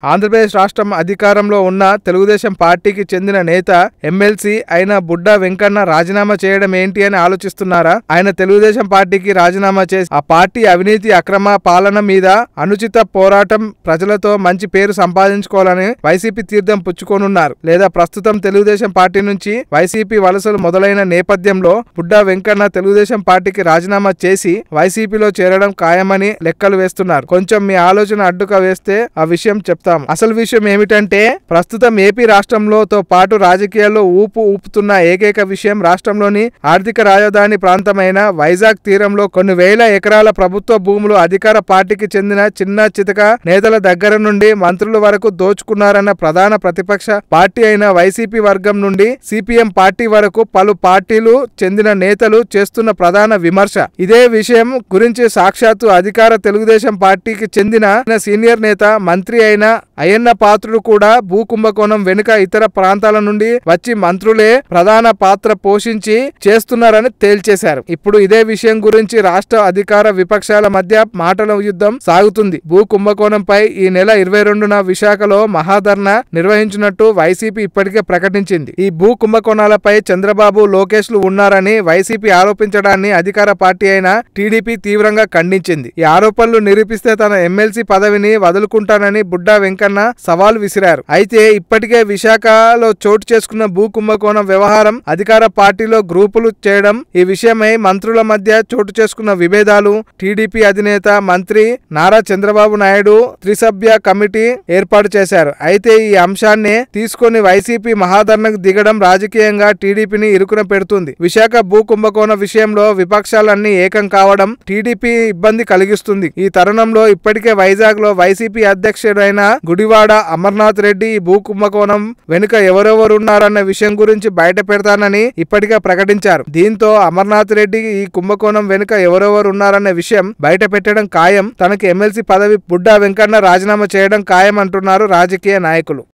ఆంధ్రప్రదేశ్ రాష్ట్రం అధికారంలో ఉన్న తెలుగుదేశం పార్టీకి చెందిన నేత ఎమ్మెల్సీ అయిన బుడ్డా వెంకన్న రాజీనామా చేయడం ఏంటి అని ఆలోచిస్తున్నారా? ఆయన తెలుగుదేశం పార్టీకి రాజీనామా చేసి ఆ పార్టీ అవినీతి అక్రమ పాలన మీద అనుచిత పోరాటం ప్రజలతో మంచి పేరు సంపాదించుకోవాలని వైసీపీ తీర్థం పుచ్చుకోనున్నారు. లేదా ప్రస్తుతం తెలుగుదేశం పార్టీ నుంచి వైసీపీ వలసలు మొదలైన నేపథ్యంలో బుడ్డా వెంకన్న తెలుగుదేశం పార్టీకి రాజీనామా చేసి వైసీపీలో చేరడం ఖాయమని లెక్కలు వేస్తున్నారు. కొంచెం మీ ఆలోచన అడ్డుక వేస్తే ఆ విషయం చెప్తారు. అసలు విషయం ఏమిటంటే ప్రస్తుతం ఏపీ రాష్ట్రంలోతో పాటు రాజకీయాల్లో ఊపుతున్న ఏకైక విషయం రాష్ట్రంలోని ఆర్థిక రాజధాని ప్రాంతమైన వైజాగ్ తీరంలో కొన్ని వేల ఎకరాల ప్రభుత్వ భూములు అధికార పార్టీకి చెందిన చిన్న చితక నేతల దగ్గర నుండి మంత్రుల వరకు దోచుకున్నారన్న ప్రధాన ప్రతిపక్ష పార్టీ అయిన వైసీపీ వర్గం నుండి సిపిఎం పార్టీ వరకు పలు పార్టీలు చెందిన నేతలు చేస్తున్న ప్రధాన విమర్శ ఇదే విషయం గురించి. సాక్షాత్తు అధికార తెలుగుదేశం పార్టీకి చెందిన సీనియర్ నేత మంత్రి అయిన అయ్యన్న పాత్రుడు కూడా భూ కుంభకోణం వెనుక ఇతర ప్రాంతాల నుండి వచ్చి మంత్రులే ప్రధాన పాత్ర పోషించి చేస్తున్నారని తేల్చేశారు. ఇప్పుడు ఇదే విషయం గురించి రాష్ట్ర అధికార విపక్షాల మధ్య మాటల యుద్ధం సాగుతుంది. భూ కుంభకోణంపై ఈ నెల 22న విశాఖలో మహాధర్నా నిర్వహించినట్టు వైసీపీ ఇప్పటికే ప్రకటించింది. ఈ భూ కుంభకోణాలపై చంద్రబాబు, లోకేష్లు ఉన్నారని వైసీపీ ఆరోపించడాన్ని అధికార పార్టీ అయిన టీడీపీ తీవ్రంగా ఖండించింది. ఈ ఆరోపణలు నిరూపిస్తే తన ఎమ్మెల్సీ పదవిని వదులుకుంటానని బుడ్డా వెంకన్న సవాల్ విసిరారు. అయితే ఇప్పటికే విశాఖలో చోటు చేసుకున్న భూ కుంభకోణం వ్యవహారం, అధికార పార్టీలో గ్రూపులు చేయడం, ఈ విషయమై మంత్రుల మధ్య చోటు చేసుకున్న విభేదాలు, టీడీపీ అధినేత మంత్రి నారా చంద్రబాబు నాయుడు త్రిసభ్య కమిటీ ఏర్పాటు చేశారు. అయితే ఈ అంశాన్ని తీసుకొని వైసీపీ మహాధర్నకు దిగడం రాజకీయంగా టీడీపీని ఇరుకున పెడుతుంది. విశాఖ భూ కుంభకోణ విషయంలో విపక్షాలన్నీ ఏకం కావడం టీడీపీ ఇబ్బంది కలిగిస్తుంది. ఈ తరుణంలో ఇప్పటికే వైజాగ్ లో వైసీపీ అధ్యక్షుడైన గుడివాడ అమర్నాథ్ రెడ్డి ఈ భూ కుంభకోణం వెనుక ఎవరెవరున్నారన్న విషయం గురించి బయట పెడతానని ఇప్పటికే ప్రకటించారు. దీంతో అమర్నాథ్ రెడ్డి ఈ కుంభకోణం వెనుక ఎవరెవరున్నారన్న విషయం బయట పెట్టడం ఖాయం. తనకి ఎమ్మెల్సీ పదవి బుడ్డా వెంకన్న రాజీనామా చేయడం ఖాయం అంటున్నారు రాజకీయ నాయకులు.